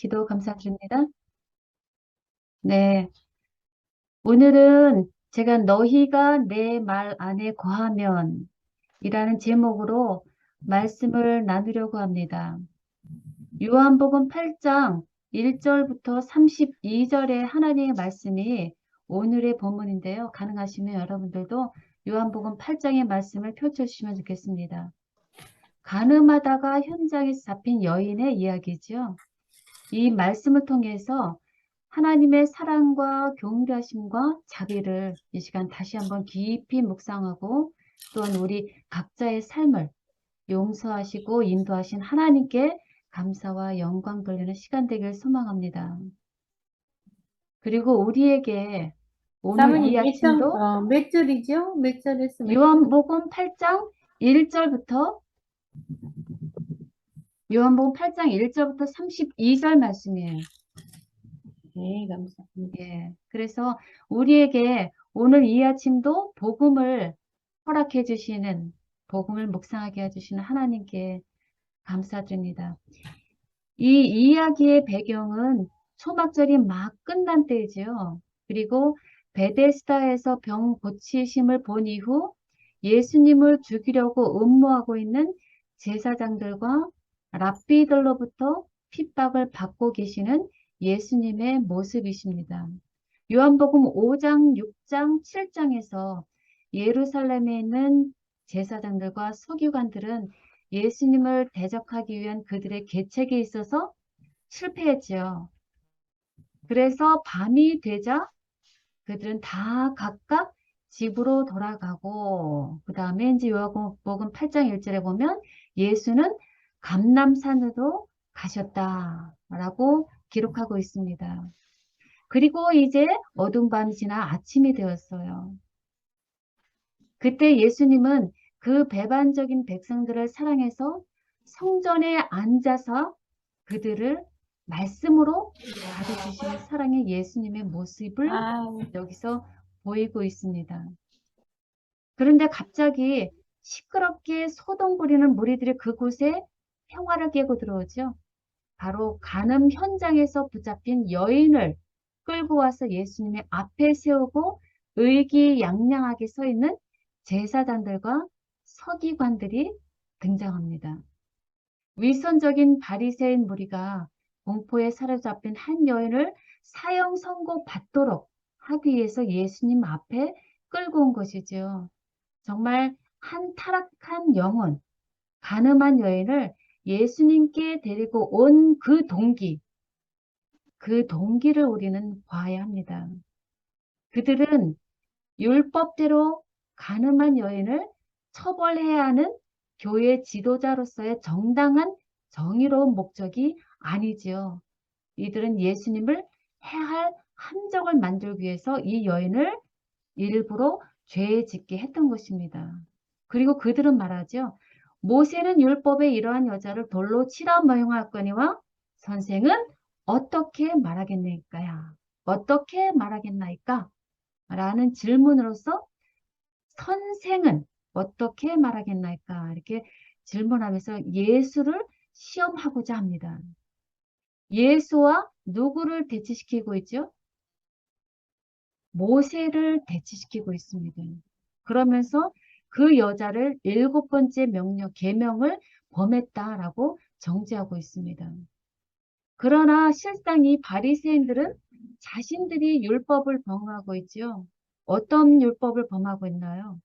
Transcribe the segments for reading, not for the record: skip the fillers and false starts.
기도 감사드립니다. 네, 오늘은 제가 너희가 내 말 안에 거하면 이라는 제목으로 말씀을 나누려고 합니다. 요한복음 8장 1절부터 32절의 하나님의 말씀이 오늘의 본문인데요. 가능하시면 여러분들도 요한복음 8장의 말씀을 펼쳐주시면 좋겠습니다. 가늠하다가 현장에서 잡힌 여인의 이야기죠. 이 말씀을 통해서 하나님의 사랑과 경배하심과 자비를 이 시간 다시 한번 깊이 묵상하고 또한 우리 각자의 삶을 용서하시고 인도하신 하나님께 감사와 영광 돌리는 시간 되길 소망합니다. 그리고 우리에게 오늘 이 사모님 아침도 몇 줄이죠? 몇 절에서 몇 절? 요한복음 8장 1절부터 요한복음 8장 1절부터 32절 말씀이에요. 네, 감사합니다. 예. 그래서 우리에게 오늘 이 아침도 복음을 허락해 주시는, 복음을 묵상하게 해주시는 하나님께 감사드립니다. 이 이야기의 배경은 초막절이 막 끝난 때이지요. 그리고 베데스다에서 병 고치심을 본 이후 예수님을 죽이려고 음모하고 있는 제사장들과 랍비들로부터 핍박을 받고 계시는 예수님의 모습이십니다. 요한복음 5장, 6장, 7장에서 예루살렘에 있는 제사장들과 서기관들은 예수님을 대적하기 위한 그들의 계책에 있어서 실패했지요. 그래서 밤이 되자 그들은 다 각각 집으로 돌아가고 그 다음에 이제 요한복음 8장 1절에 보면 예수는 감람산으로 가셨다라고 기록하고 있습니다. 그리고 이제 어두운 밤이 지나 아침이 되었어요. 그때 예수님은 그 배반적인 백성들을 사랑해서 성전에 앉아서 그들을 말씀으로 가르치시는 사랑의 예수님의 모습을 아, 여기서 보이고 있습니다. 그런데 갑자기 시끄럽게 소동 부리는 무리들이 그곳에 평화를 깨고 들어오죠. 바로 간음 현장에서 붙잡힌 여인을 끌고 와서 예수님의 앞에 세우고 의기양양하게 서 있는 제사장들과 서기관들이 등장합니다. 위선적인 바리새인 무리가 공포에 사로잡힌 한 여인을 사형 선고 받도록 하기 위해서 예수님 앞에 끌고 온 것이죠. 정말 한 타락한 영혼, 간음한 여인을 예수님께 데리고 온 그 동기를 우리는 봐야 합니다. 그들은 율법대로 간음한 여인을 처벌해야 하는 교회 지도자로서의 정당한 정의로운 목적이 아니지요. 이들은 예수님을 해할 함정을 만들기 위해서 이 여인을 일부러 죄 짓게 했던 것입니다. 그리고 그들은 말하죠. 모세는 율법에 이러한 여자를 돌로 치라 명하거니와 선생은 어떻게 말하겠나이까야? 어떻게 말하겠나이까? 라는 질문으로서 선생은 어떻게 말하겠나이까? 이렇게 질문하면서 예수를 시험하고자 합니다. 예수와 누구를 대치시키고 있죠? 모세를 대치시키고 있습니다. 그러면서 그 여자를 7번째 명령, 계명을 범했다라고 정죄하고 있습니다. 그러나 실상 이 바리새인들은 자신들이 율법을 범하고 있지요. 어떤 율법을 범하고 있나요?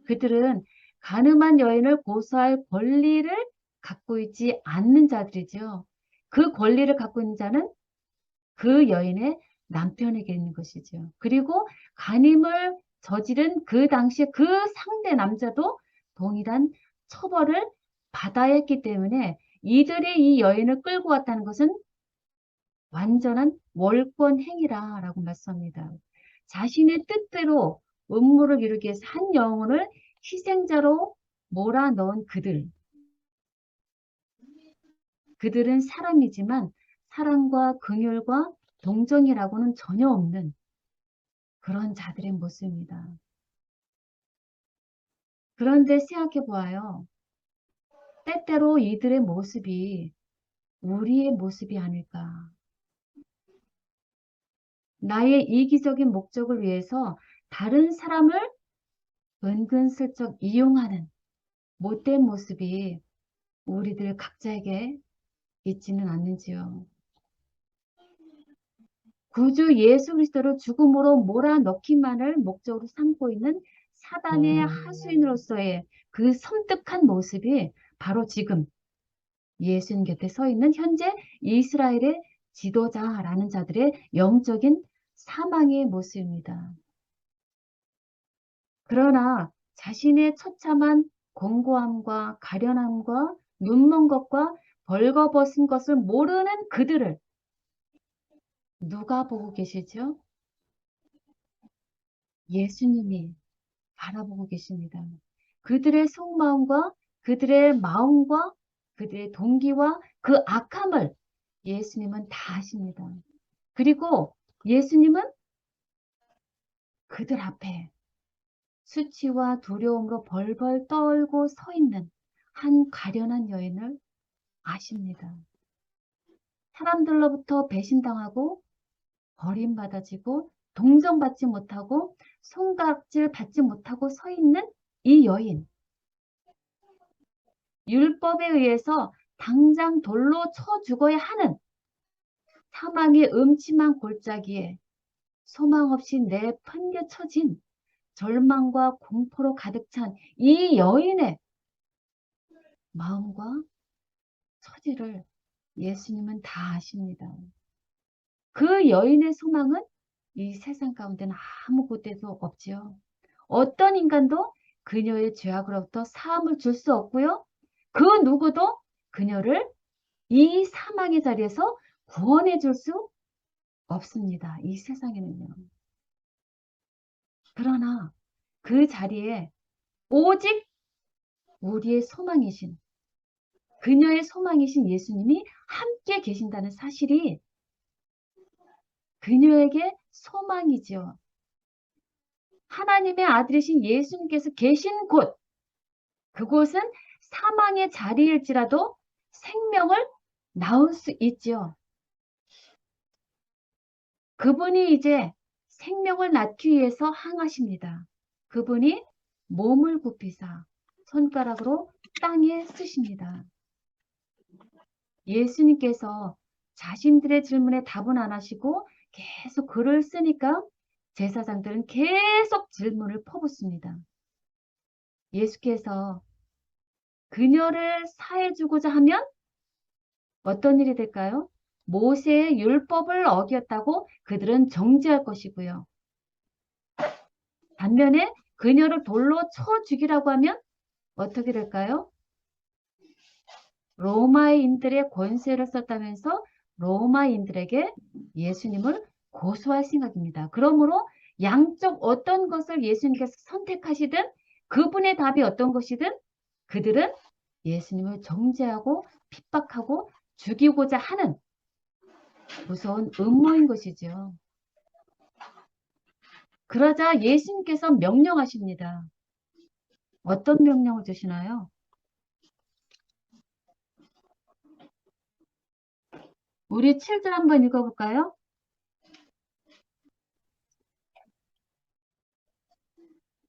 그들은 간음한 여인을 고소할 권리를 갖고 있지 않는 자들이죠. 그 권리를 갖고 있는 자는 그 여인의 남편에게 있는 것이죠. 그리고 간임을 저지른 그 당시에 그 상대 남자도 동일한 처벌을 받아야 했기 때문에 이들이 이 여인을 끌고 왔다는 것은 완전한 월권 행위라고 말씀합니다. 자신의 뜻대로 음모를 이루기 위해서 한 영혼을 희생자로 몰아넣은 그들은 사람이지만 사랑과 긍휼과 동정이라고는 전혀 없는 그런 자들의 모습입니다. 그런데 생각해 보아요. 때때로 이들의 모습이 우리의 모습이 아닐까. 나의 이기적인 목적을 위해서 다른 사람을 은근슬쩍 이용하는 못된 모습이 우리들 각자에게 있지는 않는지요. 구주 예수 그리스도를 죽음으로 몰아넣기만을 목적으로 삼고 있는 사단의 하수인으로서의 그 섬뜩한 모습이 바로 지금 예수님 곁에 서 있는 현재 이스라엘의 지도자라는 자들의 영적인 사망의 모습입니다. 그러나 자신의 처참한 공고함과 가련함과 눈먼 것과 벌거벗은 것을 모르는 그들을 누가 보고 계시죠? 예수님이 바라보고 계십니다. 그들의 속마음과 그들의 마음과 그들의 동기와 그 악함을 예수님은 다 아십니다. 그리고 예수님은 그들 앞에 수치와 두려움으로 벌벌 떨고 서 있는 한 가련한 여인을 아십니다. 사람들로부터 배신당하고 버림받아지고 동정받지 못하고 손가락질 받지 못하고 서 있는 이 여인. 율법에 의해서 당장 돌로 쳐 죽어야 하는 사망의 음침한 골짜기에 소망 없이 내팽개쳐진 절망과 공포로 가득 찬 이 여인의 마음과 처지를 예수님은 다 아십니다. 그 여인의 소망은 이 세상 가운데는 아무 곳에도 없지요. 어떤 인간도 그녀의 죄악으로부터 사함을 줄 수 없고요. 그 누구도 그녀를 이 사망의 자리에서 구원해 줄 수 없습니다. 이 세상에는요. 그러나 그 자리에 오직 우리의 소망이신 그녀의 소망이신 예수님이 함께 계신다는 사실이 그녀에게 소망이지요. 하나님의 아들이신 예수님께서 계신 곳, 그곳은 사망의 자리일지라도 생명을 낳을 수 있지요. 그분이 이제 생명을 낳기 위해서 항하십니다. 그분이 몸을 굽히사 손가락으로 땅에 쓰십니다. 예수님께서 자신들의 질문에 답은 안 하시고 계속 글을 쓰니까 제사장들은 계속 질문을 퍼붓습니다. 예수께서 그녀를 사해주고자 하면 어떤 일이 될까요? 모세의 율법을 어겼다고 그들은 정죄할 것이고요. 반면에 그녀를 돌로 쳐 죽이라고 하면 어떻게 될까요? 로마인들의 권세를 썼다면서 로마인들에게 예수님을 고소할 생각입니다. 그러므로 양쪽 어떤 것을 예수님께서 선택하시든 그분의 답이 어떤 것이든 그들은 예수님을 정죄하고 핍박하고 죽이고자 하는 무서운 음모인 것이죠. 그러자 예수님께서 명령하십니다. 어떤 명령을 주시나요? 우리 7절 한번 읽어볼까요?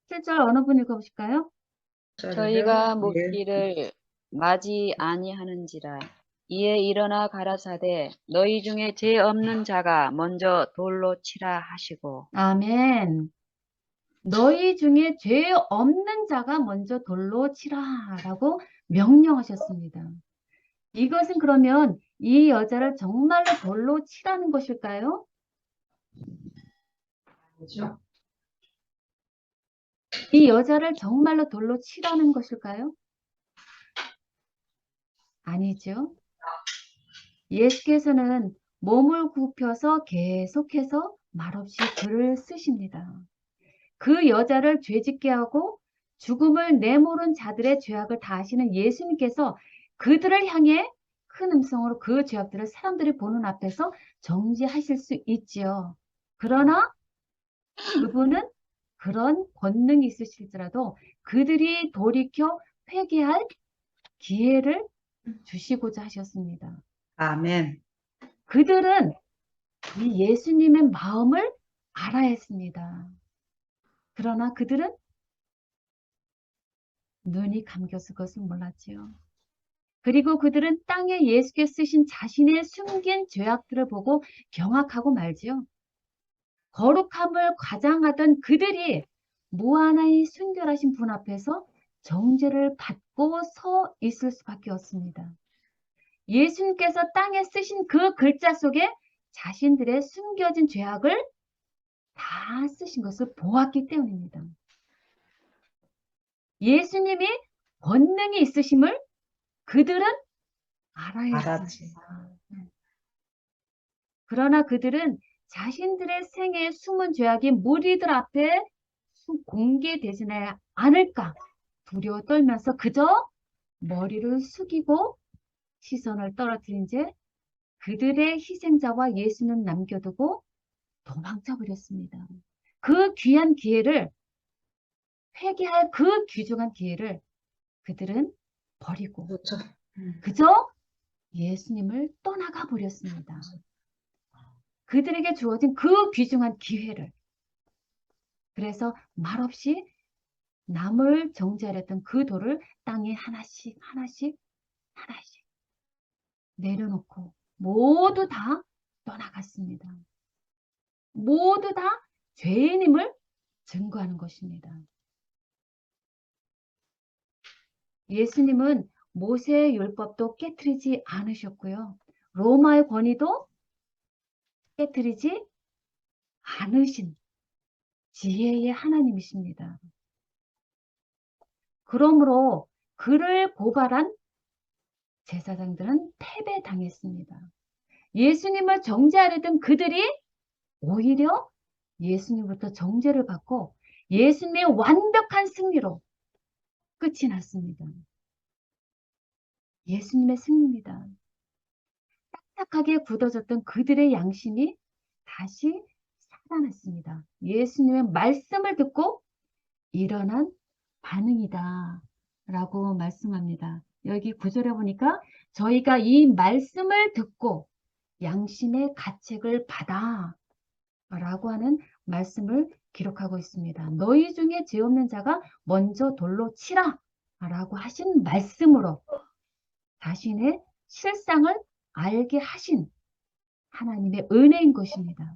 7절 어느 분 읽어보실까요? 저희가 예. 묻기를 맞이 아니하는지라 이에 일어나 가라사대 너희 중에 죄 없는 자가 먼저 돌로 치라 하시고 아멘. 너희 중에 죄 없는 자가 먼저 돌로 치라라고 명령하셨습니다. 이것은 그러면 이 여자를 정말로 돌로 치라는 것일까요? 그렇죠? 이 여자를 정말로 돌로 치라는 것일까요? 아니죠. 예수께서는 몸을 굽혀서 계속해서 말없이 글을 쓰십니다. 그 여자를 죄짓게 하고 죽음을 내모른 자들의 죄악을 다 아시는 예수님께서 그들을 향해 큰 음성으로 그 죄악들을 사람들이 보는 앞에서 정죄하실 수 있지요. 그러나 그분은 그런 권능이 있으실지라도 그들이 돌이켜 회개할 기회를 주시고자 하셨습니다. 아멘. 그들은 이 예수님의 마음을 알아야 했습니다. 그러나 그들은 눈이 감겨서 그것을 몰랐지요. 그리고 그들은 땅에 예수께 쓰신 자신의 숨긴 죄악들을 보고 경악하고 말지요. 거룩함을 과장하던 그들이 무한하이 순결하신 분 앞에서 정죄를 받고 서 있을 수밖에 없습니다. 예수님께서 땅에 쓰신 그 글자 속에 자신들의 숨겨진 죄악을 다 쓰신 것을 보았기 때문입니다. 예수님이 권능이 있으심을 그들은 알아야 알았지. 했습니다. 그러나 그들은 자신들의 생애의 숨은 죄악이 무리들 앞에 공개되지는 않을까 두려워 떨면서 그저 머리를 숙이고 시선을 떨어뜨린 채 그들의 희생자와 예수는 남겨두고 도망쳐 버렸습니다. 그 귀한 기회를, 회개할 그 귀중한 기회를 그들은 버리고 그렇죠. 그저 예수님을 떠나가 버렸습니다. 그들에게 주어진 그 귀중한 기회를. 그래서 말없이 남을 정죄하였던 그 돌을 땅에 하나씩 하나씩 하나씩 내려놓고 모두 다 떠나갔습니다. 모두 다 죄인임을 증거하는 것입니다. 예수님은 모세의 율법도 깨트리지 않으셨고요. 로마의 권위도 깨트리지 않으신 지혜의 하나님이십니다. 그러므로 그를 고발한 제사장들은 패배당했습니다. 예수님을 정죄하려던 그들이 오히려 예수님부터 정죄를 받고 예수님의 완벽한 승리로 끝이 났습니다. 예수님의 승리입니다. 딱딱하게 굳어졌던 그들의 양심이 다시 살아났습니다. 예수님의 말씀을 듣고 일어난 반응이다 라고 말씀합니다. 여기 구절에 보니까 저희가 이 말씀을 듣고 양심의 가책을 받아 라고 하는 말씀을 기록하고 있습니다. 너희 중에 죄 없는 자가 먼저 돌로 치라 라고 하신 말씀으로 자신의 실상을 알게 하신 하나님의 은혜인 것입니다.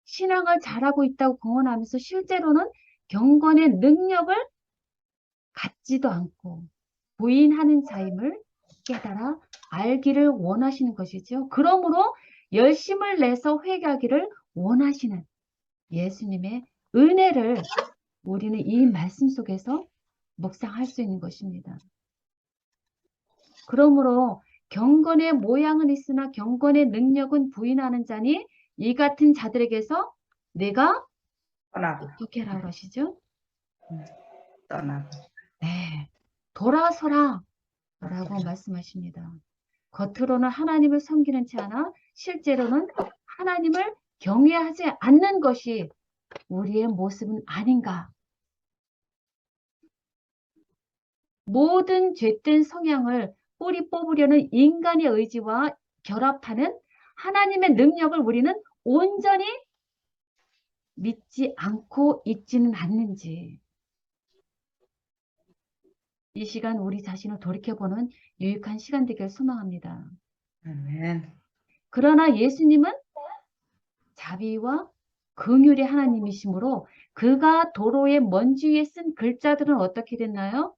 신앙을 잘하고 있다고 공언하면서 실제로는 경건의 능력을 갖지도 않고 부인하는 자임을 깨달아 알기를 원하시는 것이죠. 그러므로 열심을 내서 회개하기를 원하시는 예수님의 은혜를 우리는 이 말씀 속에서 묵상할 수 있는 것입니다. 그러므로 경건의 모양은 있으나 경건의 능력은 부인하는 자니 이 같은 자들에게서 내가 떠나고, 어떻게 하라고 하시죠? 떠나고. 네, 돌아서라 라고 말씀하십니다. 겉으로는 하나님을 섬기는 채 하나 실제로는 하나님을 경외하지 않는 것이 우리의 모습은 아닌가. 모든 죄된 성향을 뿌리 뽑으려는 인간의 의지와 결합하는 하나님의 능력을 우리는 온전히 믿지 않고 있지는 않는지 이 시간 우리 자신을 돌이켜보는 유익한 시간 되길 소망합니다. 아멘. 그러나 예수님은 자비와 긍휼의 하나님이시므로 그가 도로의 먼지 위에 쓴 글자들은 어떻게 됐나요?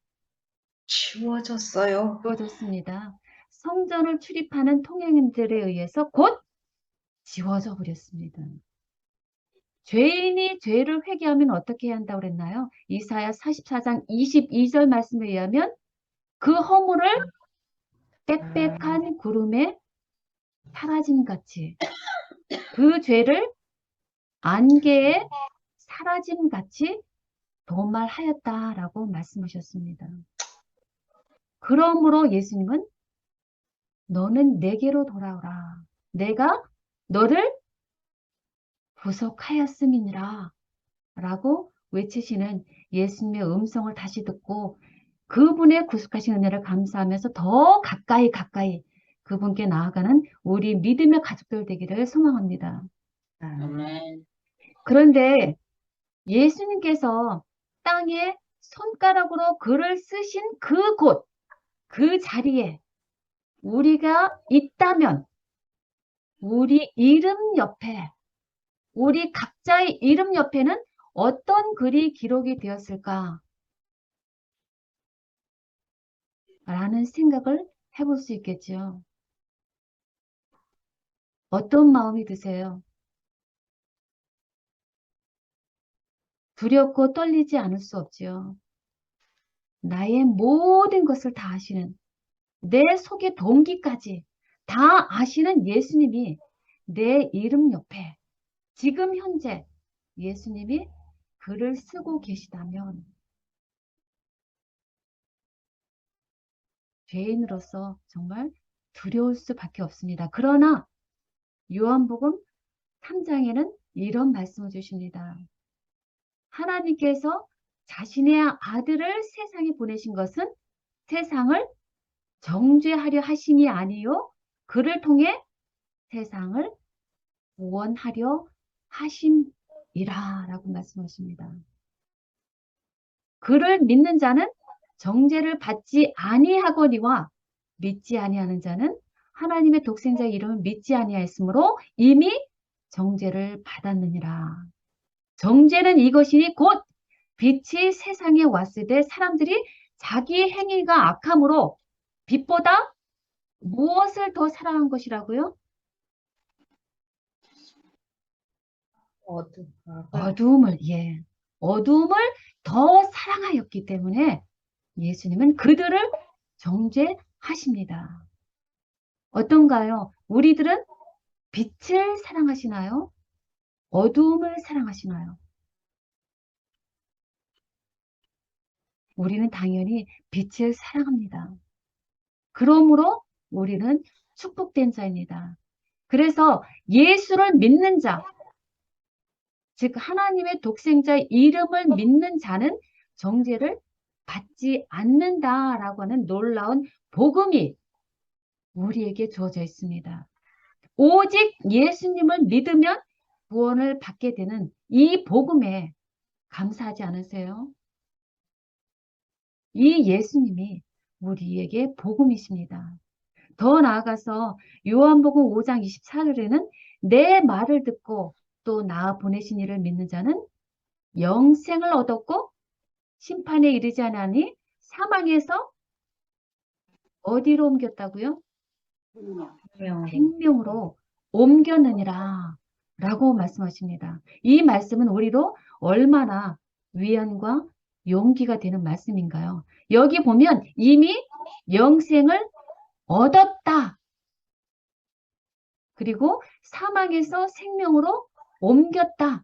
치워졌어요. 지워졌습니다. 성전을 출입하는 통행인들에 의해서 곧 지워져 버렸습니다. 죄인이 죄를 회개하면 어떻게 해야 한다고 그랬나요? 이사야 44장 22절 말씀에 의하면 그 허물을 빽빽한 구름에 사라짐같이 그 죄를 안개에 사라짐같이 도말하였다라고 말씀하셨습니다. 그러므로 예수님은 너는 내게로 돌아오라. 내가 너를 구속하였음이니라 라고 외치시는 예수님의 음성을 다시 듣고 그분의 구속하신 은혜를 감사하면서 더 가까이 그분께 나아가는 우리 믿음의 가족들 되기를 소망합니다. 아멘. 그런데 예수님께서 땅에 손가락으로 글을 쓰신 그곳, 그 자리에 우리가 있다면 우리 이름 옆에, 우리 각자의 이름 옆에는 어떤 글이 기록이 되었을까? 라는 생각을 해볼 수 있겠죠. 어떤 마음이 드세요? 두렵고 떨리지 않을 수 없지요. 나의 모든 것을 다 아시는, 내 속의 동기까지 다 아시는 예수님이 내 이름 옆에 지금 현재 예수님이 글을 쓰고 계시다면 죄인으로서 정말 두려울 수밖에 없습니다. 그러나 요한복음 3장에는 이런 말씀을 주십니다. 하나님께서 자신의 아들을 세상에 보내신 것은 세상을 정죄하려 하심이 아니요 그를 통해 세상을 구원하려 하심이라 라고 말씀하십니다. 그를 믿는 자는 정죄를 받지 아니하거니와 믿지 아니하는 자는 하나님의 독생자의 이름을 믿지 아니하였으므로 이미 정죄를 받았느니라. 정죄는 이것이니 곧 빛이 세상에 왔을 때 사람들이 자기 행위가 악함으로 빛보다 무엇을 더 사랑한 것이라고요? 어두움을, 예. 어두움을 더 사랑하였기 때문에 예수님은 그들을 정죄하십니다. 어떤가요? 우리들은 빛을 사랑하시나요? 어두움을 사랑하시나요? 우리는 당연히 빛을 사랑합니다. 그러므로 우리는 축복된 자입니다. 그래서 예수를 믿는 자, 즉 하나님의 독생자의 이름을 믿는 자는 정죄를 받지 않는다라고 하는 놀라운 복음이 우리에게 주어져 있습니다. 오직 예수님을 믿으면 구원을 받게 되는 이 복음에 감사하지 않으세요? 이 예수님이 우리에게 복음이십니다. 더 나아가서 요한복음 5장 24절에는 내 말을 듣고 또 나 보내신 이를 믿는 자는 영생을 얻었고 심판에 이르지 않으니 사망에서 어디로 옮겼다고요? 생명으로 옮겼느니라 라고 말씀하십니다. 이 말씀은 우리로 얼마나 위안과 용기가 되는 말씀인가요? 여기 보면 이미 영생을 얻었다. 그리고 사망에서 생명으로 옮겼다.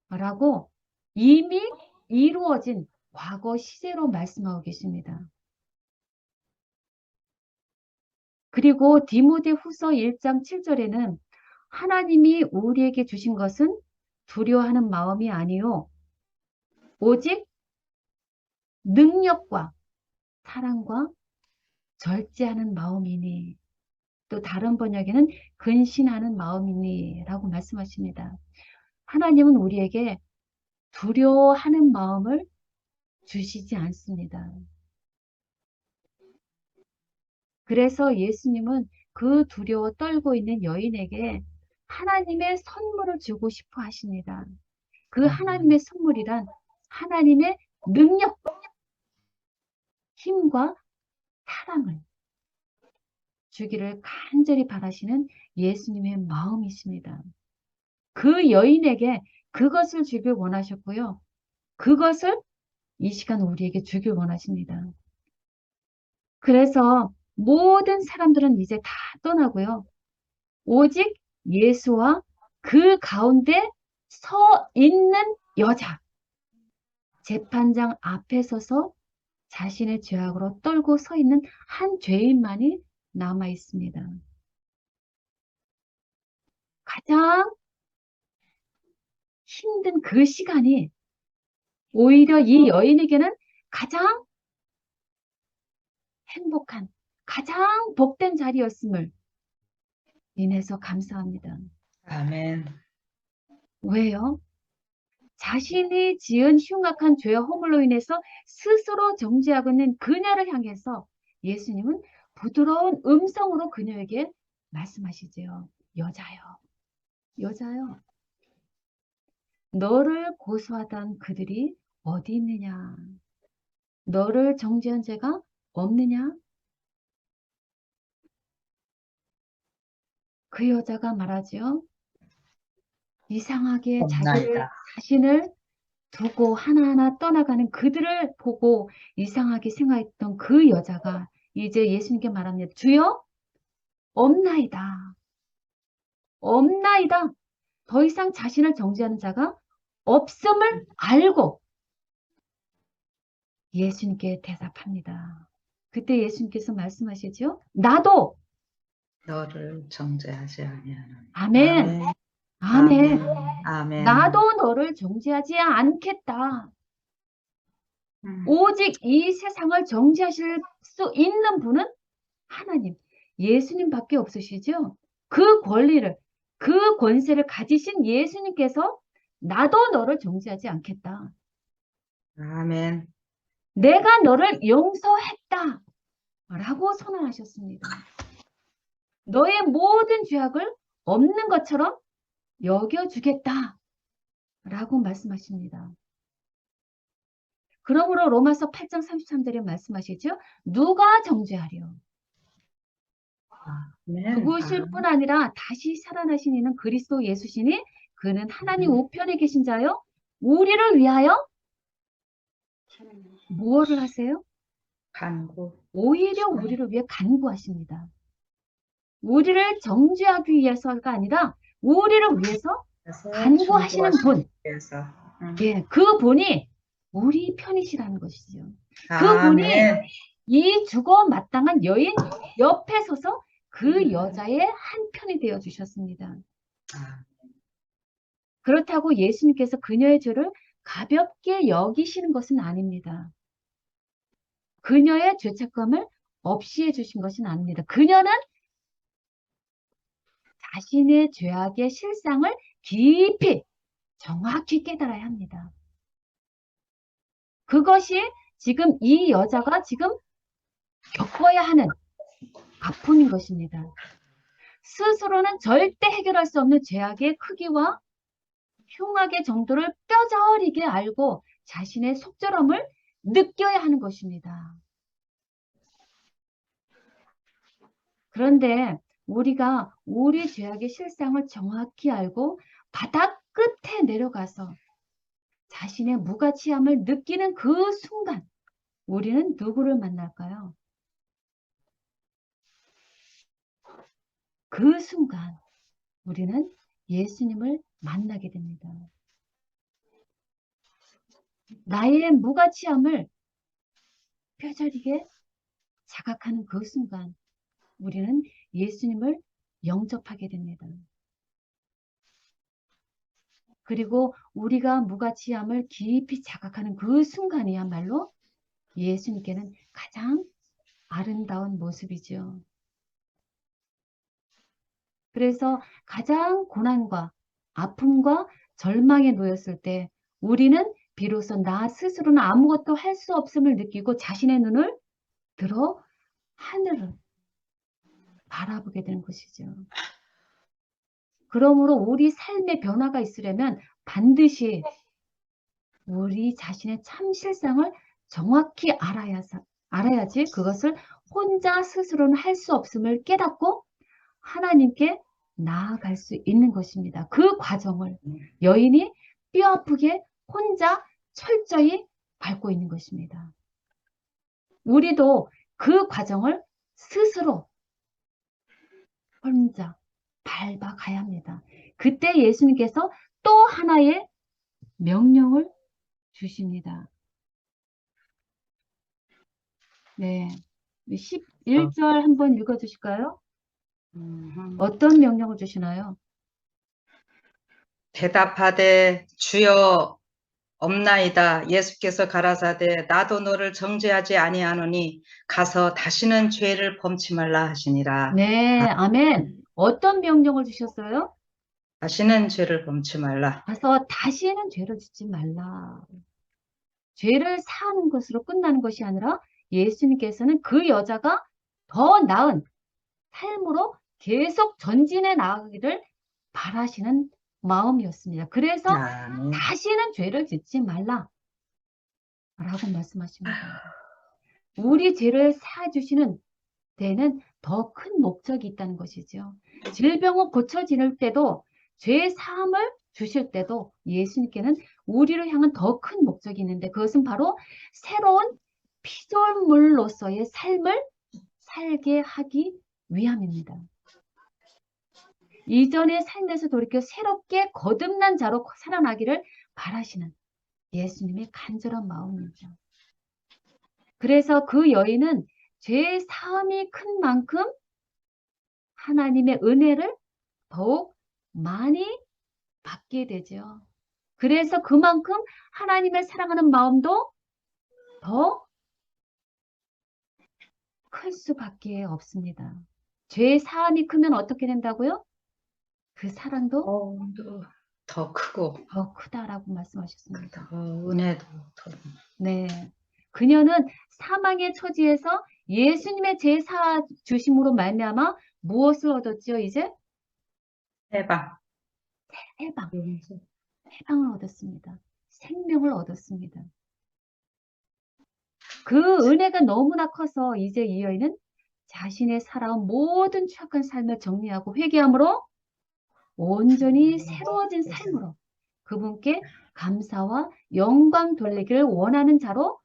라고 이미 이루어진 과거 시제로 말씀하고 계십니다. 그리고 디모데후서 1장 7절에는 하나님이 우리에게 주신 것은 두려워하는 마음이 아니요 오직 능력과 사랑과 절제하는 마음이니 또 다른 번역에는 근신하는 마음이니 라고 말씀하십니다. 하나님은 우리에게 두려워하는 마음을 주시지 않습니다. 그래서 예수님은 그 두려워 떨고 있는 여인에게 하나님의 선물을 주고 싶어 하십니다. 그 하나님의 선물이란 하나님의 능력, 힘과 사랑을 주기를 간절히 바라시는 예수님의 마음이십니다. 그 여인에게 그것을 주길 원하셨고요. 그것을 이 시간 우리에게 주길 원하십니다. 그래서 모든 사람들은 이제 다 떠나고요. 오직 예수와 그 가운데 서 있는 여자, 재판장 앞에 서서 자신의 죄악으로 떨고 서 있는 한 죄인만이 남아 있습니다. 가장 힘든 그 시간이 오히려 이 여인에게는 가장 행복한, 가장 복된 자리였음을 인해서 감사합니다. 아멘. 왜요? 자신이 지은 흉악한 죄와 허물로 인해서 스스로 정죄하고 있는 그녀를 향해서 예수님은 부드러운 음성으로 그녀에게 말씀하시지요. 여자요. 여자요. 너를 고소하던 그들이 어디 있느냐? 너를 정죄한 죄가 없느냐? 그 여자가 말하지요. 이상하게 없나이다. 자신을 두고 하나하나 떠나가는 그들을 보고 이상하게 생각했던 그 여자가 이제 예수님께 말합니다. 주여, 없나이다. 없나이다. 더 이상 자신을 정죄하는 자가 없음을 알고 예수님께 대답합니다. 그때 예수님께서 말씀하시죠. 나도. 너를 정죄하지 아니하노니. 아멘. 아멘. 아멘. 아멘. 나도 너를 정죄하지 않겠다. 음. 오직 이 세상을 정죄하실 수 있는 분은 하나님, 예수님밖에 없으시죠? 그 권리를, 그 권세를 가지신 예수님께서 나도 너를 정죄하지 않겠다. 아멘. 내가 너를 용서했다. 라고 선언하셨습니다. 너의 모든 죄악을 없는 것처럼 여겨주겠다. 라고 말씀하십니다. 그러므로 로마서 8장 33절에 말씀하시죠. 누가 정죄하려? 아멘. 누구실 뿐 아니라 다시 살아나신 이는 그리스도 예수시니 그는 하나님 우편에 계신 자요. 우리를 위하여 무엇을 하세요? 간구. 오히려 우리를 위해 간구하십니다. 우리를 정죄하기 위해서가 아니라 우리를 위해서 간구하시는 분. 위해서. 예, 그 분이 우리 편이시라는 것이죠. 그 분이 이 죽어 마땅한 여인 옆에 서서 그 여자의 한 편이 되어 주셨습니다. 그렇다고 예수님께서 그녀의 죄를 가볍게 여기시는 것은 아닙니다. 그녀의 죄책감을 없이 해주신 것은 아닙니다. 그녀는 자신의 죄악의 실상을 깊이 정확히 깨달아야 합니다. 그것이 지금 이 여자가 지금 겪어야 하는 아픔인 것입니다. 스스로는 절대 해결할 수 없는 죄악의 크기와 흉악의 정도를 뼈저리게 알고 자신의 속절함을 느껴야 하는 것입니다. 그런데 우리가 우리 죄악의 실상을 정확히 알고 바닥 끝에 내려가서 자신의 무가치함을 느끼는 그 순간 우리는 누구를 만날까요? 그 순간 우리는 예수님을 만나게 됩니다. 나의 무가치함을 뼈저리게 자각하는 그 순간 우리는 예수님을 영접하게 됩니다. 그리고 우리가 무가치함을 깊이 자각하는 그 순간이야말로 예수님께는 가장 아름다운 모습이죠. 그래서 가장 고난과 아픔과 절망에 놓였을 때 우리는 비로소 나 스스로는 아무것도 할 수 없음을 느끼고 자신의 눈을 들어 하늘을 바라보게 되는 것이죠. 그러므로 우리 삶의 변화가 있으려면 반드시 우리 자신의 참 실상을 정확히 알아야지 그것을 혼자 스스로는 할 수 없음을 깨닫고 하나님께 나아갈 수 있는 것입니다. 그 과정을 여인이 뼈아프게 혼자 철저히 밟고 있는 것입니다. 우리도 그 과정을 스스로 혼자 밟아가야 합니다. 그때 예수님께서 또 하나의 명령을 주십니다. 네, 11절 한번 읽어주실까요? 어떤 명령을 주시나요? 대답하되 주여 없나이다. 예수께서 가라사대 나도 너를 정죄하지 아니하노니 가서 다시는 죄를 범치 말라 하시니라. 네, 아멘. 어떤 명령을 주셨어요? 다시는 죄를 범치 말라. 가서 다시는 죄를 짓지 말라. 죄를 사하는 것으로 끝나는 것이 아니라 예수님께서는 그 여자가 더 나은 삶으로 계속 전진해 나가기를 바라시는 마음이었습니다. 그래서 아멘. 다시는 죄를 짓지 말라 라고 말씀하십니다. 우리 죄를 사해주시는 데는 더 큰 목적이 있다는 것이죠. 질병은 고쳐질 때도 죄 사함을 주실 때도 예수님께는 우리를 향한 더 큰 목적이 있는데 그것은 바로 새로운 피조물로서의 삶을 살게 하기 위함입니다. 이전의 삶에서 돌이켜 새롭게 거듭난 자로 살아나기를 바라시는 예수님의 간절한 마음입니다. 그래서 그 여인은 죄 사함이 큰 만큼 하나님의 은혜를 더욱 많이 받게 되죠. 그래서 그만큼 하나님을 사랑하는 마음도 더 클 수밖에 없습니다. 죄 사함이 크면 어떻게 된다고요? 그 사랑도 더 크고 더 크다라고 말씀하셨습니다. 더 은혜도 더 네. 그녀는 사망의 처지에서 예수님의 죄 사하 주심으로 말미암아 무엇을 얻었죠? 이제 해방. 해방을 얻었습니다. 생명을 얻었습니다. 그 은혜가 너무나 커서 이제 이 여인은 자신의 살아온 모든 추악한 삶을 정리하고 회개함으로 온전히 새로워진 삶으로 그분께 감사와 영광 돌리기를 원하는 자로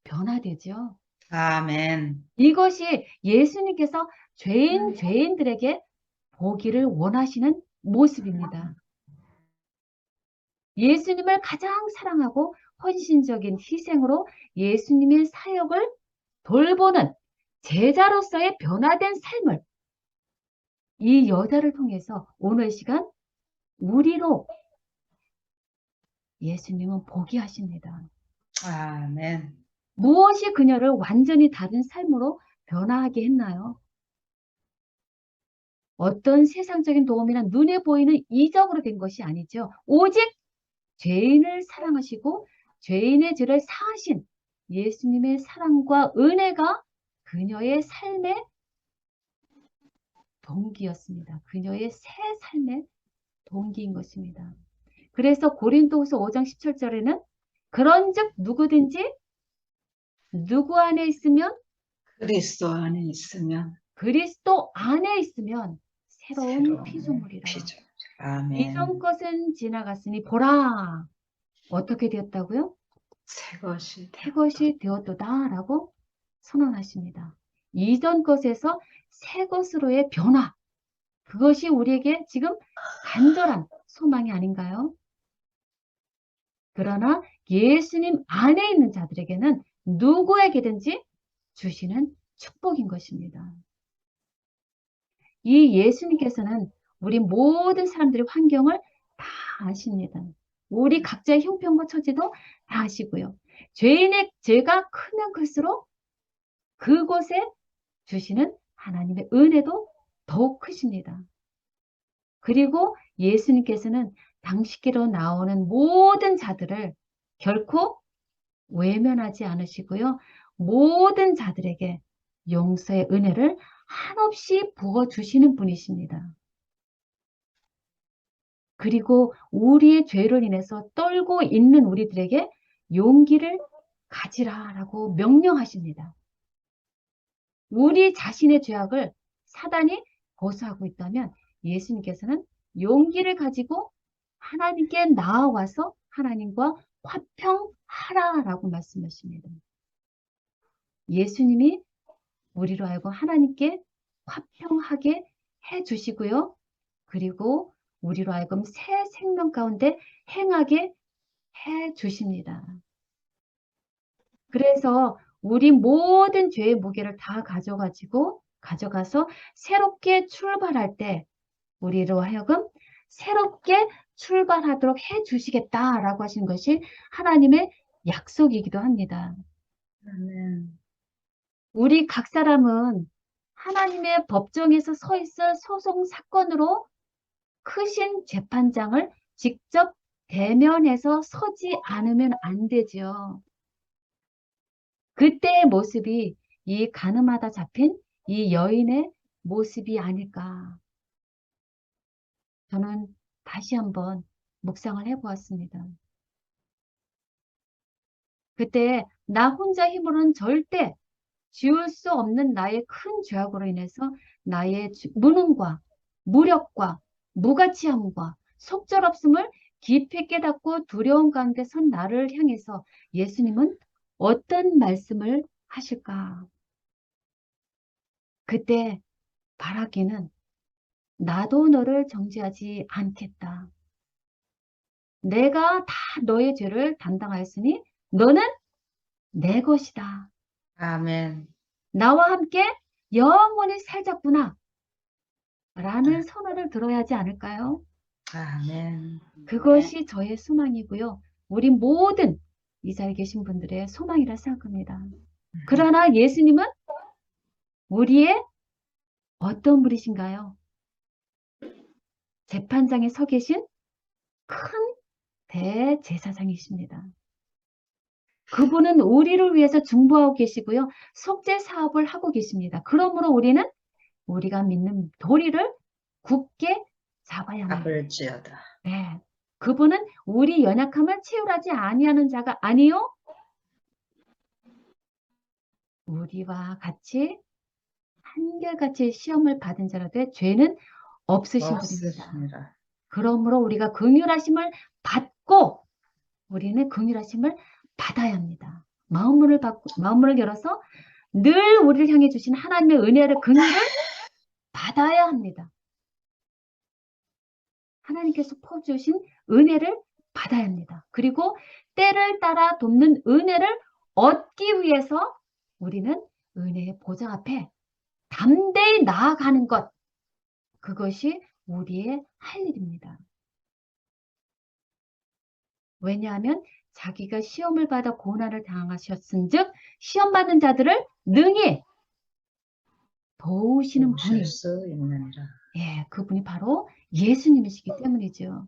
변화되죠. 아멘. 이것이 예수님께서 죄인들에게 보기를 원하시는 모습입니다. 예수님을 가장 사랑하고 헌신적인 희생으로 예수님의 사역을 돌보는 제자로서의 변화된 삶을 이 여자를 통해서 오늘 시간 우리로 예수님은 보게 하십니다. 아멘. 무엇이 그녀를 완전히 다른 삶으로 변화하게 했나요? 어떤 세상적인 도움이나 눈에 보이는 이적으로 된 것이 아니죠. 오직 죄인을 사랑하시고 죄인의 죄를 사하신 예수님의 사랑과 은혜가 그녀의 삶의 동기였습니다. 그녀의 새 삶의 동기인 것입니다. 그래서 고린도후서 5장 17절에는 그런즉 누구든지 누구 안에 있으면 그리스도 안에 있으면 그리스도 안에 있으면 새로운 피조물이라. 피조물. 아멘. 이전 것은 지나갔으니 보라. 어떻게 되었다고요? 새 것이 새 것이 되었도다라고 선언하십니다. 이전 것에서 새 것으로의 변화. 그것이 우리에게 지금 간절한 소망이 아닌가요? 그러나 예수님 안에 있는 자들에게는 누구에게든지 주시는 축복인 것입니다. 이 예수님께서는 우리 모든 사람들의 환경을 다 아십니다. 우리 각자의 형편과 처지도 다 아시고요. 죄인의 죄가 크면 클수록 그곳에 주시는 하나님의 은혜도 더욱 크십니다. 그리고 예수님께서는 당신께로 나오는 모든 자들을 결코 외면하지 않으시고요. 모든 자들에게 용서의 은혜를 한없이 부어주시는 분이십니다. 그리고 우리의 죄로 인해서 떨고 있는 우리들에게 용기를 가지라라고 명령하십니다. 우리 자신의 죄악을 사단이 고소하고 있다면 예수님께서는 용기를 가지고 하나님께 나아와서 하나님과 화평하라라고 말씀하십니다. 예수님이 우리로 하여금 하나님께 화평하게 해주시고요. 그리고 우리로 하여금 새 생명 가운데 행하게 해주십니다. 그래서 우리 모든 죄의 무게를 다 가져가서 새롭게 출발할 때 우리로 하여금 새롭게 출발하도록 해 주시겠다라고 하시는 것이 하나님의 약속이기도 합니다. 아멘. 우리 각 사람은 하나님의 법정에서 서 있을 소송 사건으로 크신 재판장을 직접 대면해서 서지 않으면 안 되죠. 그때의 모습이 이 가늠하다 잡힌 이 여인의 모습이 아닐까. 저는 다시 한번 묵상을 해보았습니다. 그때 나 혼자 힘으로는 절대 지울 수 없는 나의 큰 죄악으로 인해서 나의 무능과 무력과 무가치함과 속절없음을 깊이 깨닫고 두려움 가운데 선 나를 향해서 예수님은 어떤 말씀을 하실까? 그때 바라기는 나도 너를 정죄하지 않겠다. 내가 다 너의 죄를 담당하였으니 너는 내 것이다. 아멘. 나와 함께 영원히 살자꾸나 라는 선언을 들어야 하지 않을까요? 아멘. 그것이 저의 소망이고요. 우리 모든 이 자리에 계신 분들의 소망이라 생각합니다. 그러나 예수님은 우리의 어떤 분이신가요? 재판장에 서 계신 큰 대제사장이십니다. 그분은 우리를 위해서 중보하고 계시고요. 속죄 사업을 하고 계십니다. 그러므로 우리는 우리가 믿는 도리를 굳게 잡아야만 합니다. 잡을지어다. 네. 그분은 우리 연약함을 채울하지 아니하는 자가 아니요. 우리와 같이 한결같이 시험을 받은 자라도 죄는 없으신 분입니다. 없으십니다. 그러므로 우리가 긍휼하심을 받고 우리는 긍휼하심을 받아야 합니다. 마음문을 열어서 늘 우리를 향해 주신 하나님의 은혜를 긍휼을 받아야 합니다. 하나님께서 퍼주신 은혜를 받아야 합니다. 그리고 때를 따라 돕는 은혜를 얻기 위해서 우리는 은혜의 보좌 앞에 담대히 나아가는 것, 그것이 우리의 할 일입니다. 왜냐하면 자기가 시험을 받아 고난을 당하셨은즉 시험 받는 자들을 능히 도우시는 분이 오실 수 있느니라. 예, 그분이 바로 예수님이시기 때문이죠.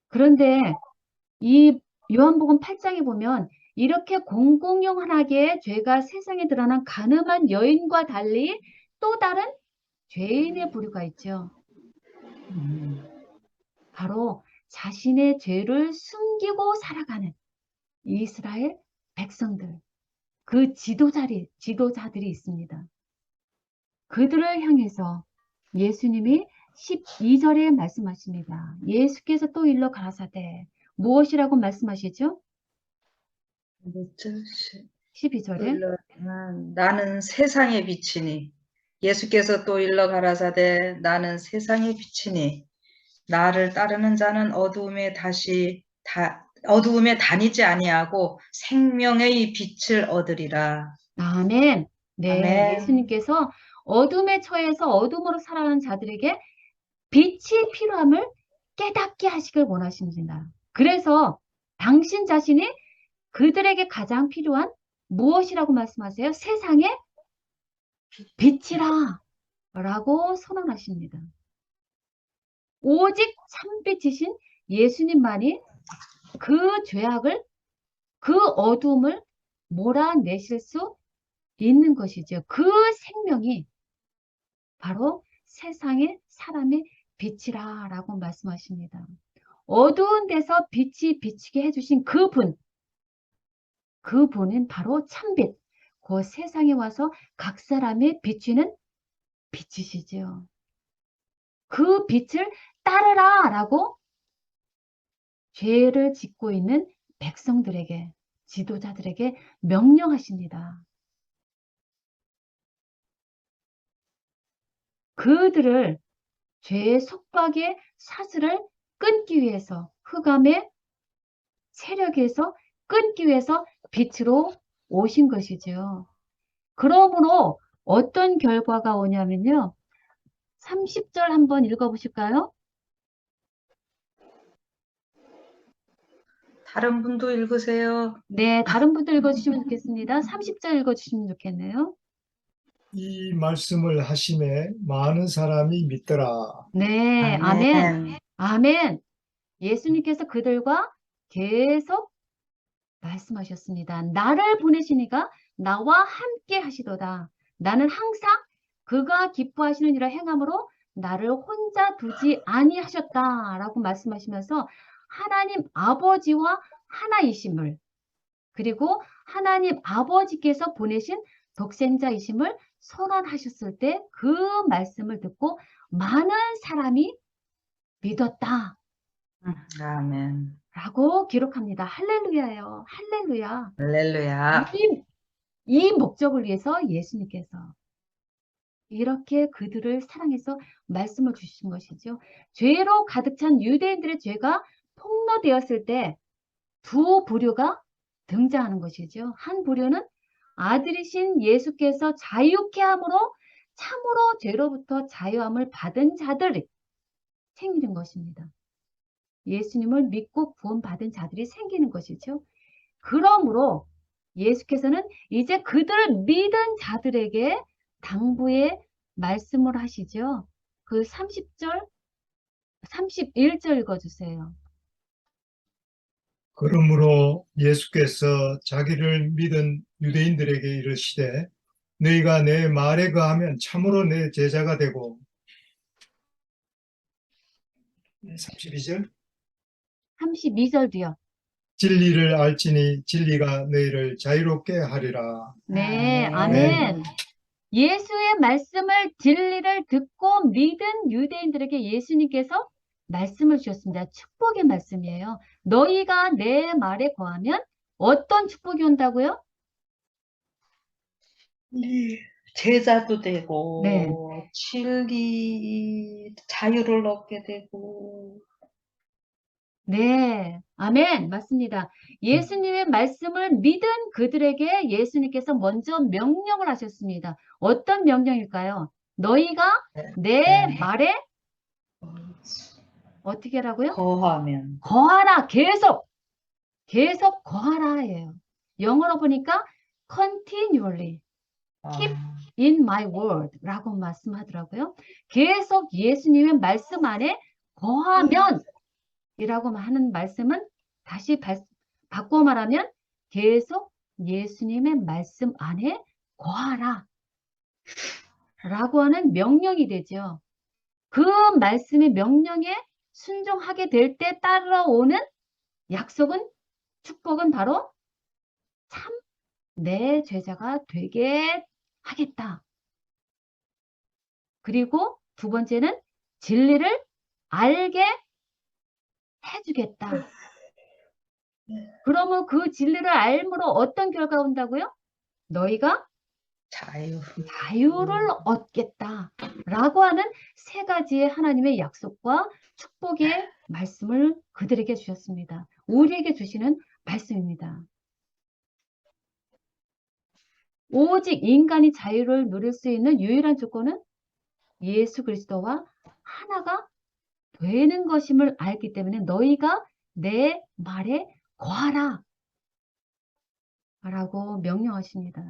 그런데 이 요한복음 8장에 보면 이렇게 공공연하게 죄가 세상에 드러난 가늠한 여인과 달리 또 다른 죄인의 부류가 있죠. 바로 자신의 죄를 숨기고 살아가는 이스라엘 백성들, 그 지도자들이 있습니다. 그들을 향해서 예수님이 12절에 말씀하십니다. 예수께서 또 일러 가라사대 무엇이라고 말씀하시죠? 12절에 나는 세상의 빛이니 예수께서 또 일러 가라사대 나는 세상의 빛이니 나를 따르는 자는 어두움에 다니지 아니하고 생명의 빛을 얻으리라. 아멘. 네, 아멘. 예수님께서 어둠에 처해서 어둠으로 살아가는 자들에게 빛이 필요함을 깨닫게 하시길 원하십니다. 그래서 당신 자신이 그들에게 가장 필요한 무엇이라고 말씀하세요? 세상의 빛이라 라고 선언하십니다. 오직 참빛이신 예수님만이 그 죄악을, 그 어두움을 몰아내실 수 있는 것이죠. 그 생명이 바로 세상의 사람의 빛이라 라고 말씀하십니다. 어두운 데서 빛이 비치게 해주신 그분은 바로 참빛, 그 세상에 와서 각 사람의 비추는 빛이시죠. 그 빛을 따르라 라고 죄를 짓고 있는 백성들에게, 지도자들에게 명령하십니다. 그들을 죄의 속박의 사슬을 끊기 위해서, 흑암의 세력에서 끊기 위해서 빛으로 오신 것이죠. 그러므로 어떤 결과가 오냐면요. 30절 한번 읽어보실까요? 다른 분도 읽으세요. 네, 다른 분들 읽어주시면 좋겠습니다. 30절 읽어주시면 좋겠네요. 이 말씀을 하심에 많은 사람이 믿더라. 네, 아멘. 아멘. 아멘. 예수님께서 그들과 계속 말씀하셨습니다. 나를 보내시니가 나와 함께 하시도다. 나는 항상 그가 기뻐하시는 일을 행함으로 나를 혼자 두지 아니하셨다라고 말씀하시면서 하나님 아버지와 하나이심을, 그리고 하나님 아버지께서 보내신 독생자이심을 선언하셨을 때 그 말씀을 듣고 많은 사람이 믿었다 아멘. 라고 기록합니다. 할렐루야예요. 할렐루야. 할렐루야. 이 목적을 위해서 예수님께서 이렇게 그들을 사랑해서 말씀을 주신 것이죠. 죄로 가득 찬 유대인들의 죄가 폭로되었을 때 두 부류가 등장하는 것이죠. 한 부류는 아들이신 예수께서 자유케 함으로 참으로 죄로부터 자유함을 받은 자들이 생기는 것입니다. 예수님을 믿고 구원받은 자들이 생기는 것이죠. 그러므로 예수께서는 이제 그들을 믿은 자들에게 당부의 말씀을 하시죠. 그 30절, 31절 읽어주세요. 그러므로 예수께서 자기를 믿은 유대인들에게 이르시되 너희가 내 말에 거하면 참으로 내 제자가 되고 32절 32절도요. 진리를 알지니 진리가 너희를 자유롭게 하리라. 네, 아멘. 아멘. 예수의 말씀을 진리를 듣고 믿은 유대인들에게 예수님께서 말씀을 주셨습니다. 축복의 말씀이에요. 너희가 내 말에 거하면 어떤 축복이 온다고요? 제자도 되고, 네. 진리, 자유를 얻게 되고, 네, 아멘. 맞습니다. 예수님의 말씀을 믿은 그들에게 예수님께서 먼저 명령을 하셨습니다. 어떤 명령일까요? 너희가 내 네. 말에 어떻게 하라고요? 거하면. 거하라. 계속 거하라예요. 영어로 보니까 continually keep 아, in my word 라고 말씀하더라고요. 계속 예수님의 말씀 안에 거하면 이라고 하는 말씀은 다시 바꿔 말하면 계속 예수님의 말씀 안에 거하라 라고 하는 명령이 되죠. 그 말씀의 명령에 순종하게 될 때 따라오는 약속은, 축복은 바로 참 내 제자가 되게 하겠다. 그리고 두 번째는 진리를 알게 해주겠다. 그러면 그 진리를 알므로 어떤 결과가 온다고요? 너희가 자유. 자유를 얻겠다 라고 하는 세 가지의 하나님의 약속과 축복의 말씀을 그들에게 주셨습니다. 우리에게 주시는 말씀입니다. 오직 인간이 자유를 누릴 수 있는 유일한 조건은 예수 그리스도와 하나가 되는 것임을 알기 때문에 너희가 내 말에 거하라 라고 명령하십니다.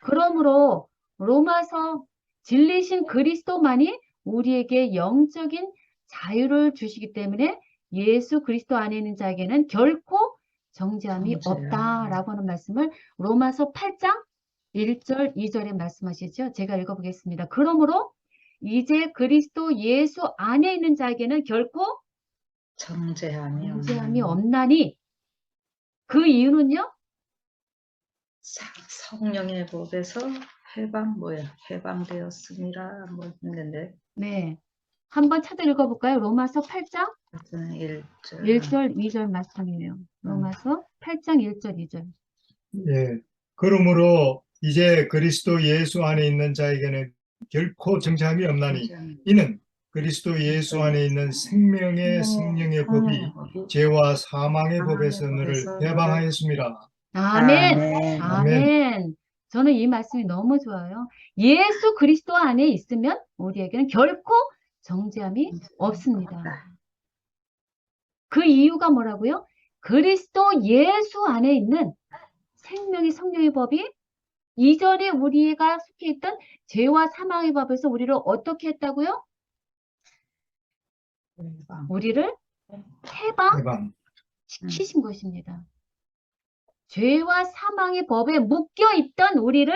그러므로 로마서 진리신 그리스도만이 우리에게 영적인 자유를 주시기 때문에 예수 그리스도 안에 있는 자에게는 결코 정죄함이 없다라고 하는 말씀을 로마서 8장 1절 2절에 말씀하시죠. 제가 읽어보겠습니다. 그러므로 이제 그리스도 예수 안에 있는 자에게는 결코 정죄함이 없나니 그 이유는요? 성령의 법에서 해방되었습니다. 뭐 했는데. 네. 한번 찾아 읽어볼까요? 로마서 8장 1절 2절 말씀이에요. 로마서 8장 1절 2절. 예. 그러므로 이제 그리스도 예수 안에 있는 자에게는 결코 정죄함이 없나니 이는 그리스도 예수 안에 있는 생명의 성령의 법이 죄와 사망의 법에서 너를 해방하였습니다. 아멘. 아멘. 아멘. 저는 이 말씀이 너무 좋아요. 예수 그리스도 안에 있으면 우리에게는 결코 정죄함이 없습니다. 그 이유가 뭐라고요? 그리스도 예수 안에 있는 생명의 성령의 법이 이전에 우리가 속해 있던 죄와 사망의 법에서 우리를 어떻게 했다고요? 우리를 해방. 해방시키신 것입니다. 죄와 사망의 법에 묶여 있던 우리를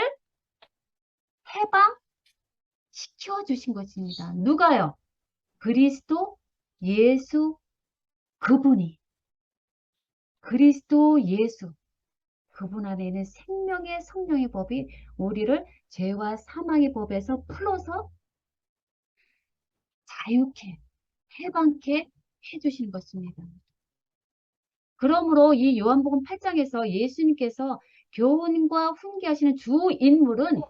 해방시켜 주신 것입니다. 누가요? 그리스도 예수 그분이. 그리스도 예수 그분 안에 있는 생명의 성령의 법이 우리를 죄와 사망의 법에서 풀어서 자유케 해방케 해주신 것입니다. 그러므로 이 요한복음 8장에서 예수님께서 교훈과 훈계하시는 주 인물은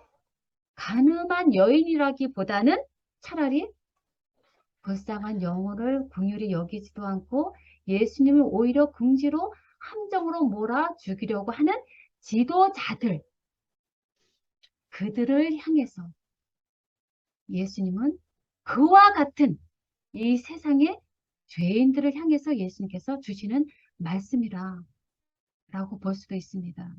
가늠한 여인이라기보다는 차라리 불쌍한 영혼을 긍휼히 여기지도 않고 예수님을 오히려 궁지로 함정으로 몰아 죽이려고 하는 지도자들, 그들을 향해서 예수님은 그와 같은 이 세상의 죄인들을 향해서 예수님께서 주시는 말씀이라 라고 볼 수도 있습니다.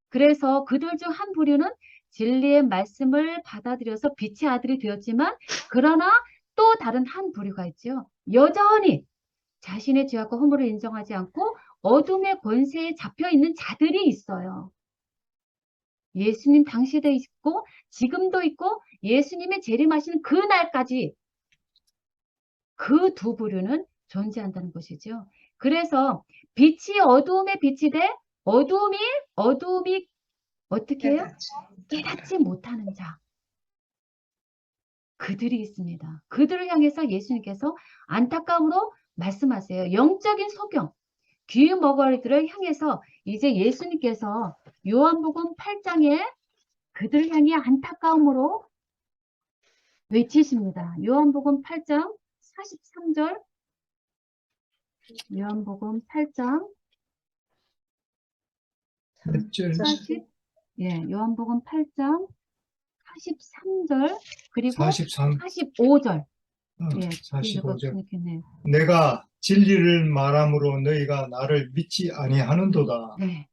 그래서 그들 중 한 부류는 진리의 말씀을 받아들여서 빛의 아들이 되었지만 그러나 또 다른 한 부류가 있죠. 여전히 자신의 죄악과 허물을 인정하지 않고 어둠의 권세에 잡혀 있는 자들이 있어요. 예수님 당시에도 있고 지금도 있고 예수님의 재림하시는 그날까지 그 두 부류는 존재한다는 것이죠. 그래서 빛이 어두움에 빛이 돼 어두움이 어떻게 해요? 깨닫지 못하는 자. 그들이 있습니다. 그들을 향해서 예수님께서 안타까움으로 말씀하세요. 영적인 소경, 귀머거리들을 향해서 이제 예수님께서 요한복음 8장에 그들을 향해 안타까움으로 외치십니다. 요한복음 8장 43절 요한복음 8장 몇 절? 40 요한복음 8장 43절 그리고 43, 45절 45절. 읽어보겠네요. 내가 진리를 말함으로 너희가 나를 믿지 아니하는도다. 네.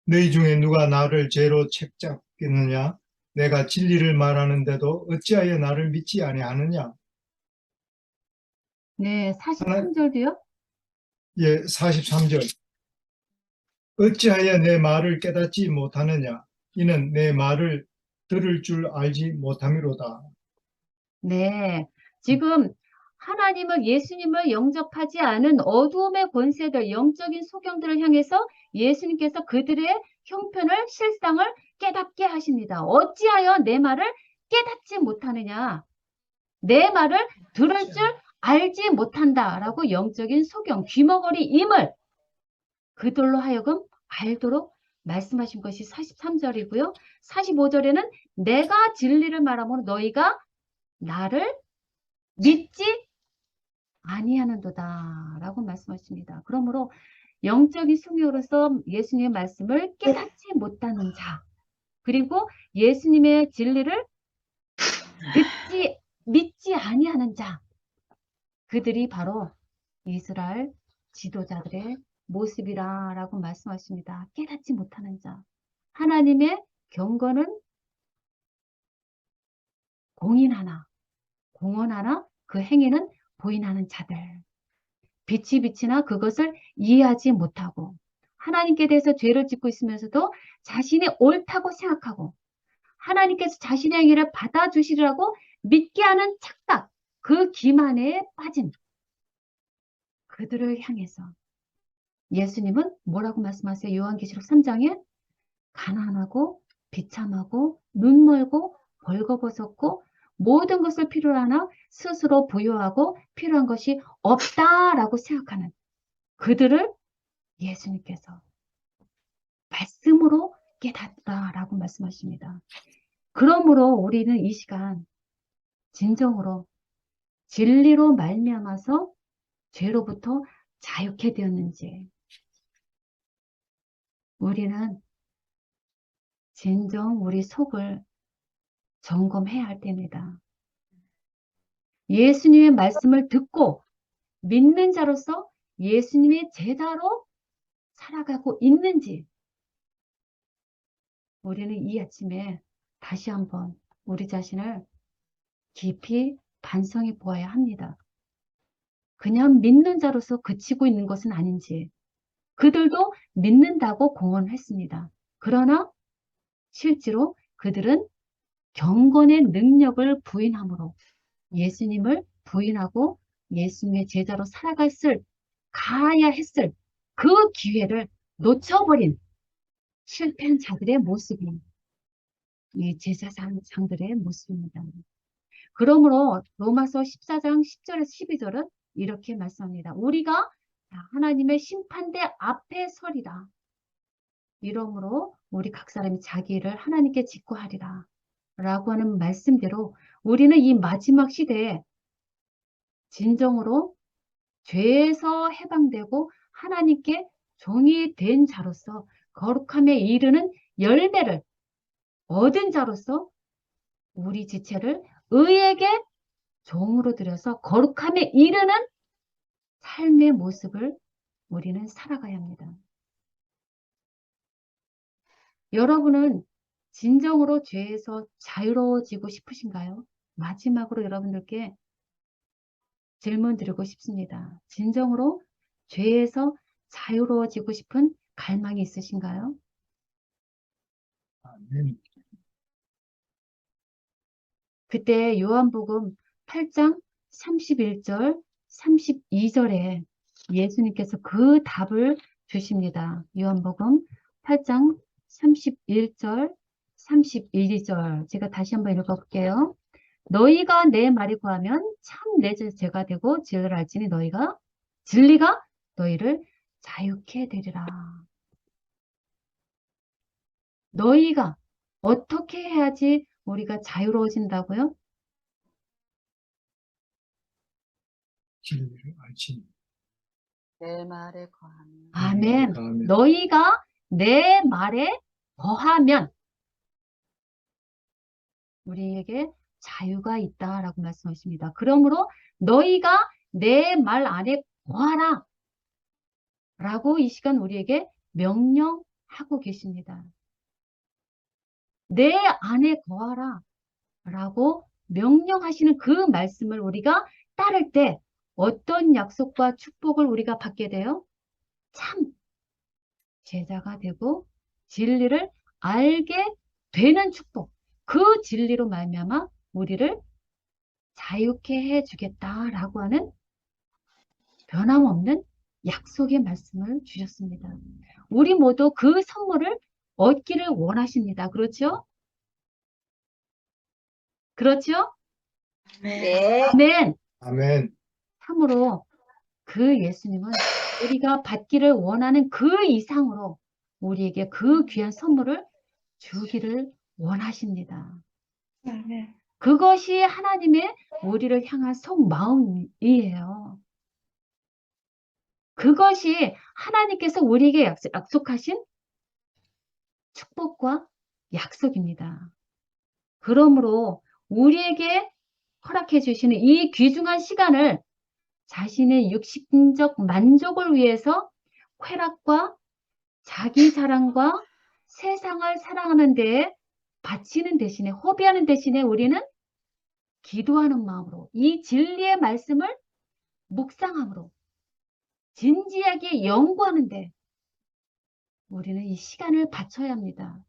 너희 중에 누가 나를 죄로 책잡겠느냐? 내가 진리를 말하는데도 어찌하여 나를 믿지 아니하느냐? 네, 43절도요? 예, 43절. 어찌하여 내 말을 깨닫지 못하느냐? 이는 내 말을 들을 줄 알지 못함이로다. 네. 지금 하나님을 예수님을 영접하지 않은 어두움의 권세들, 영적인 소경들을 향해서 예수님께서 그들의 형편을, 실상을 깨닫게 하십니다. 어찌하여 내 말을 깨닫지 못하느냐? 내 말을 들을 줄 알지 못한다라고 영적인 소경, 귀머거리임을 그들로 하여금 알도록 말씀하신 것이 43절이고요. 45절에는 내가 진리를 말하므로 너희가 나를 믿지 아니하는도다 라고 말씀하십니다. 그러므로 영적인 승리로서 예수님의 말씀을 깨닫지 못하는 자, 그리고 예수님의 진리를 믿지 아니하는 자, 그들이 바로 이스라엘 지도자들의 모습이라고 말씀하십니다. 깨닫지 못하는 자. 하나님의 경건은 공언하나 그 행위는 부인하는 자들. 빛이 빛이나 그것을 이해하지 못하고 하나님께 대해서 죄를 짓고 있으면서도 자신이 옳다고 생각하고 하나님께서 자신의 행위를 받아주시리라고 믿게 하는 착각, 그 기만에 빠진 그들을 향해서 예수님은 뭐라고 말씀하세요? 요한계시록 3장에 가난하고 비참하고 눈멀고 벌거벗었고 모든 것을 필요로 하나 스스로 부유하고 필요한 것이 없다라고 생각하는 그들을 예수님께서 말씀으로 깨닫다라고 말씀하십니다. 그러므로 우리는 이 시간 진정으로 진리로 말미암아서 죄로부터 자유케 되었는지 우리는 진정 우리 속을 점검해야 할 때입니다. 예수님의 말씀을 듣고 믿는 자로서 예수님의 제자로 살아가고 있는지 우리는 이 아침에 다시 한번 우리 자신을 깊이 반성해 보아야 합니다. 그냥 믿는 자로서 그치고 있는 것은 아닌지. 그들도 믿는다고 공언했습니다. 그러나 실제로 그들은 경건의 능력을 부인함으로 예수님을 부인하고 예수님의 제자로 가야 했을 그 기회를 놓쳐버린 실패한 자들의 모습이 이 제사장들의 모습입니다. 그러므로 로마서 14장 10절에서 12절은 이렇게 말씀합니다. 우리가 하나님의 심판대 앞에 서리라. 이러므로 우리 각 사람이 자기 일을 하나님께 직구하리라. 라고 하는 말씀대로 우리는 이 마지막 시대에 진정으로 죄에서 해방되고 하나님께 종이 된 자로서 거룩함에 이르는 열매를 얻은 자로서 우리 지체를 의에게 종으로 들여서 거룩함에 이르는 삶의 모습을 우리는 살아가야 합니다. 여러분은 진정으로 죄에서 자유로워지고 싶으신가요? 마지막으로 여러분들께 질문 드리고 싶습니다. 진정으로 죄에서 자유로워지고 싶은 갈망이 있으신가요? 아멘. 그때 요한복음 8장 31절, 32절에 예수님께서 그 답을 주십니다. 요한복음 8장 31절, 31절 제가 다시 한번 읽어볼게요. 너희가 내 말에 구하면 참 내 제가 되고 진리를 알지니 진리가 너희를 자유케 되리라. 너희가 어떻게 해야지 우리가 자유로워진다고요? 진리를 알지. 내 말에 거하면 아멘. 아멘. 너희가 내 말에 거하면 우리에게 자유가 있다라고 말씀하십니다. 그러므로 너희가 내 말 안에 거하라 라고 이 시간 우리에게 명령하고 계십니다. 내 안에 거하라 라고 명령하시는 그 말씀을 우리가 따를 때 어떤 약속과 축복을 우리가 받게 돼요? 참 제자가 되고 진리를 알게 되는 축복. 그 진리로 말미암아 우리를 자유케 해주겠다라고 하는 변함없는 약속의 말씀을 주셨습니다. 우리 모두 그 선물을 얻기를 원하십니다. 그렇죠? 그렇죠? 네. 아멘. 아멘. 참으로 그 예수님은 우리가 받기를 원하는 그 이상으로 우리에게 그 귀한 선물을 주기를 원하십니다. 그것이 하나님의 우리를 향한 속마음이에요. 그것이 하나님께서 우리에게 약속하신 축복과 약속입니다. 그러므로 우리에게 허락해 주시는 이 귀중한 시간을 자신의 육신적 만족을 위해서 쾌락과 자기 자랑과 세상을 사랑하는 데에 바치는 대신에 허비하는 대신에 우리는 기도하는 마음으로 이 진리의 말씀을 묵상함으로 진지하게 연구하는데 우리는 이 시간을 바쳐야 합니다.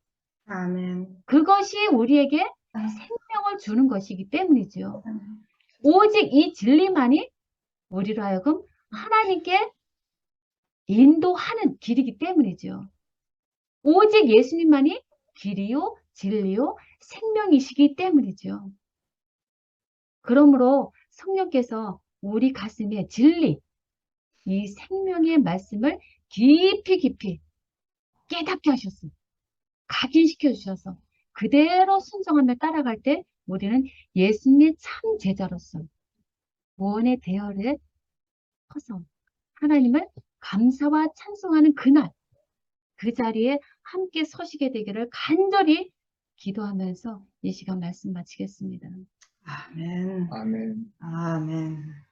아멘. 그것이 우리에게 생명을 주는 것이기 때문이죠. 오직 이 진리만이 우리로 하여금 하나님께 인도하는 길이기 때문이죠. 오직 예수님만이 길이요, 진리요, 생명이시기 때문이죠. 그러므로 성령께서 우리 가슴에 진리, 이 생명의 말씀을 깊이 깨닫게 하셨어요. 각인시켜 주셔서 그대로 순종하며 따라갈 때 우리는 예수님의 참 제자로서 구원의 대열에 서서 하나님을 감사와 찬송하는 그날 그 자리에 함께 서시게 되기를 간절히 기도하면서 이 시간 말씀 마치겠습니다. 아멘. 아멘. 아멘.